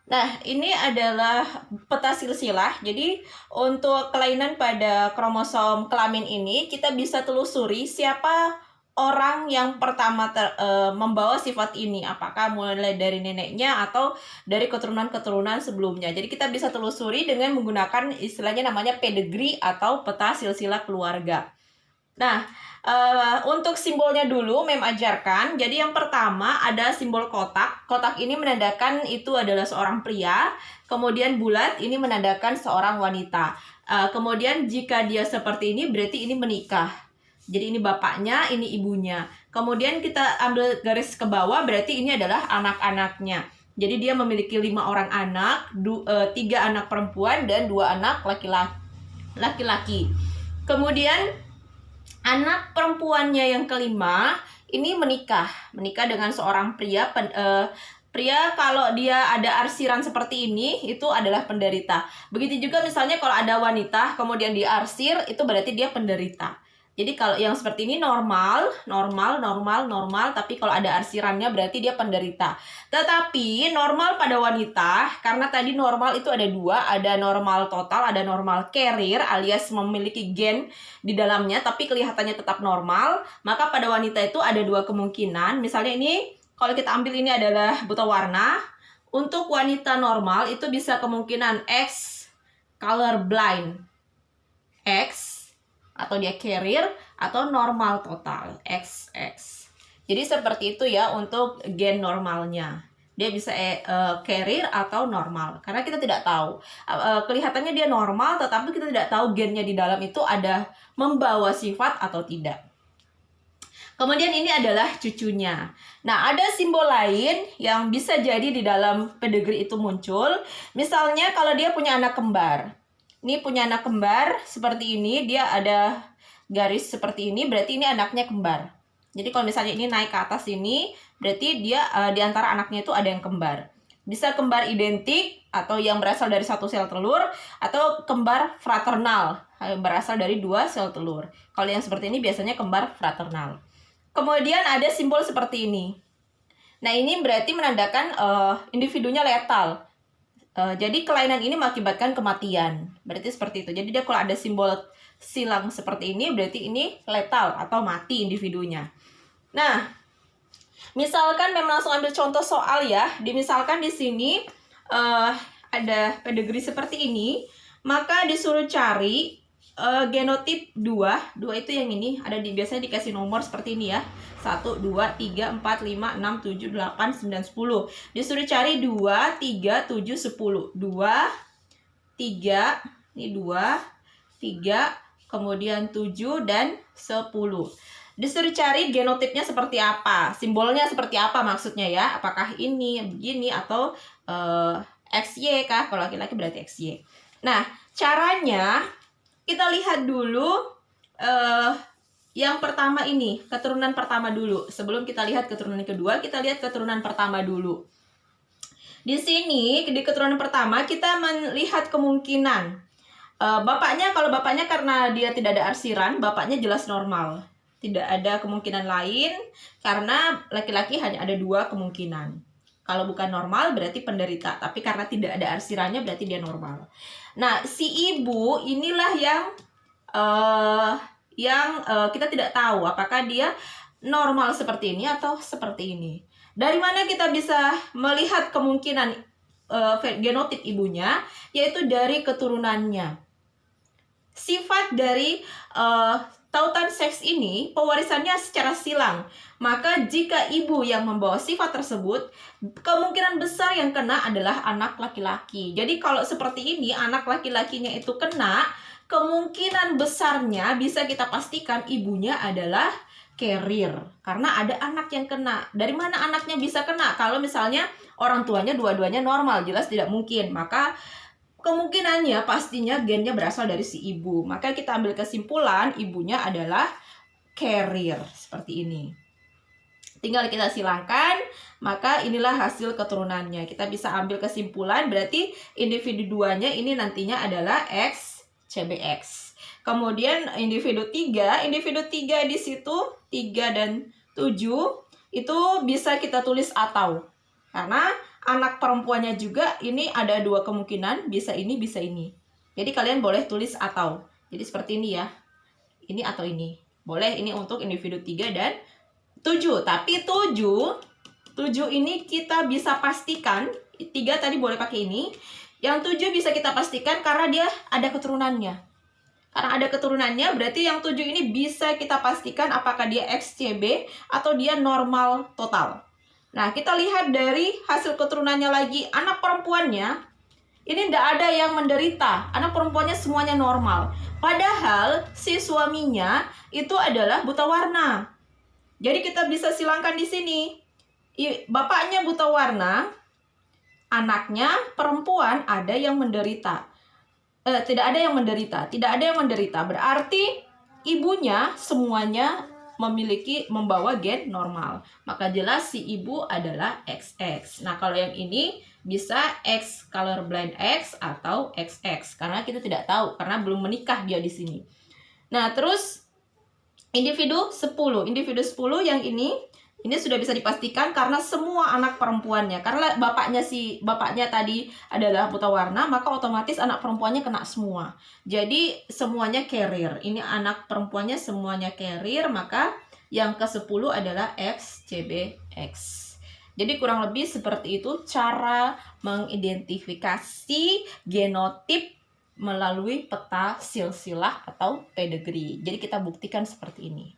Nah, ini adalah peta silsilah. Jadi, untuk kelainan pada kromosom kelamin ini, kita bisa telusuri siapa orang yang pertama membawa sifat ini. Apakah mulai dari neneknya atau dari keturunan-keturunan sebelumnya. Jadi, kita bisa telusuri dengan menggunakan istilahnya namanya pedigree atau peta silsilah keluarga. Nah, untuk simbolnya dulu Mem ajarkan. Jadi yang pertama ada simbol kotak. Kotak ini menandakan itu adalah seorang pria. Kemudian bulat ini menandakan seorang wanita. Kemudian jika dia seperti ini berarti ini menikah. Jadi ini bapaknya, ini ibunya. Kemudian kita ambil garis ke bawah berarti ini adalah anak-anaknya. Jadi dia memiliki 5 orang anak, 3 anak perempuan dan 2 anak laki-laki. Kemudian anak perempuannya yang kelima ini menikah dengan seorang pria. Pria kalau dia ada arsiran seperti ini itu adalah penderita. Begitu juga misalnya kalau ada wanita kemudian diarsir itu berarti dia penderita. Jadi kalau yang seperti ini normal, tapi kalau ada arsirannya berarti dia penderita. Tetapi normal pada wanita, karena tadi normal itu ada 2, ada normal total, ada normal carrier alias memiliki gen di dalamnya tapi kelihatannya tetap normal, maka pada wanita itu ada 2 kemungkinan. Misalnya ini, kalau kita ambil ini adalah buta warna, untuk wanita normal itu bisa kemungkinan X, colorblind, X, atau dia carrier atau normal total XX. Jadi seperti itu ya untuk gen normalnya. Dia bisa carrier atau normal. Karena kita tidak tahu. Kelihatannya dia normal tetapi kita tidak tahu gennya di dalam itu ada membawa sifat atau tidak. Kemudian ini adalah cucunya. Nah, ada simbol lain yang bisa jadi di dalam pedigree itu muncul. Misalnya kalau dia punya anak kembar. Ini punya anak kembar seperti ini, dia ada garis seperti ini, berarti ini anaknya kembar. Jadi kalau misalnya ini naik ke atas ini, berarti dia di antara anaknya itu ada yang kembar. Bisa kembar identik atau yang berasal dari 1 sel telur, atau kembar fraternal berasal dari 2 sel telur. Kalau yang seperti ini biasanya kembar fraternal. Kemudian ada simbol seperti ini. Nah, ini berarti menandakan individunya letal. Jadi kelainan ini mengakibatkan kematian. Berarti seperti itu. Jadi dia kalau ada simbol silang seperti ini berarti ini letal atau mati individunya. Nah, misalkan memang langsung ambil contoh soal ya. Misalkan di sini ada pedigree seperti ini, maka disuruh cari genotip 2 itu yang ini ada biasanya dikasih nomor seperti ini ya. 1, 2, 3, 4, 5, 6, 7, 8, 9, 10. Disuruh cari 2, 3, 7, 10. 2, 3, ini 2, 3, kemudian 7 dan 10. Disuruh cari genotipnya seperti apa, simbolnya seperti apa maksudnya ya. Apakah ini begini atau XY kah? Kalau laki-laki berarti XY. Nah, caranya kita lihat dulu yang pertama ini, keturunan pertama dulu. Sebelum kita lihat keturunan kedua, kita lihat keturunan pertama dulu. Di sini, di keturunan pertama, kita melihat kemungkinan. Bapaknya, kalau bapaknya karena dia tidak ada arsiran, bapaknya jelas normal. Tidak ada kemungkinan lain, karena laki-laki hanya ada 2 kemungkinan. Kalau bukan normal, berarti penderita. Tapi karena tidak ada arsirannya, berarti dia normal. Nah, si ibu inilah yang kita tidak tahu apakah dia normal seperti ini atau seperti ini. Dari mana kita bisa melihat kemungkinan genotip ibunya? Yaitu dari keturunannya. Sifat dari tautan seks ini pewarisannya secara silang. Maka jika ibu yang membawa sifat tersebut, kemungkinan besar yang kena adalah anak laki-laki. Jadi kalau seperti ini anak laki-lakinya itu kena, kemungkinan besarnya bisa kita pastikan ibunya adalah carrier. Karena ada anak yang kena. Dari mana anaknya bisa kena? Kalau misalnya orang tuanya dua-duanya normal, jelas tidak mungkin. Maka kemungkinannya pastinya gennya berasal dari si ibu. Maka kita ambil kesimpulan ibunya adalah carrier. Seperti ini. Tinggal kita silangkan, maka inilah hasil keturunannya. Kita bisa ambil kesimpulan, berarti individu 2-nya ini nantinya adalah XCBX. Kemudian individu 3 di situ 3 dan 7 itu bisa kita tulis atau. Karena anak perempuannya juga ini ada dua kemungkinan, bisa ini, bisa ini. Jadi kalian boleh tulis atau. Jadi seperti ini ya. Ini atau ini. Boleh ini untuk individu 3 dan 7. Tapi 7 ini kita bisa pastikan, 3 tadi boleh pakai ini. Yang 7 bisa kita pastikan karena dia ada keturunannya. Karena ada keturunannya, berarti yang 7 ini bisa kita pastikan apakah dia XCB atau dia normal total. Nah, kita lihat dari hasil keturunannya lagi, anak perempuannya, ini tidak ada yang menderita. Anak perempuannya semuanya normal. Padahal si suaminya itu adalah buta warna. Jadi kita bisa silangkan di sini. Bapaknya buta warna, anaknya perempuan ada yang menderita. Tidak ada yang menderita. Berarti ibunya semuanya membawa gen normal. Maka jelas si ibu adalah XX. Nah, kalau yang ini bisa X colorblind X atau XX karena kita tidak tahu karena belum menikah dia di sini. Nah, terus individu 10 yang ini sudah bisa dipastikan karena semua anak perempuannya. Karena bapaknya tadi adalah buta warna, maka otomatis anak perempuannya kena semua. Jadi semuanya carrier. Ini anak perempuannya semuanya carrier, maka yang ke-10 adalah XCBX. Jadi kurang lebih seperti itu cara mengidentifikasi genotip melalui peta silsilah atau pedigree. Jadi kita buktikan seperti ini.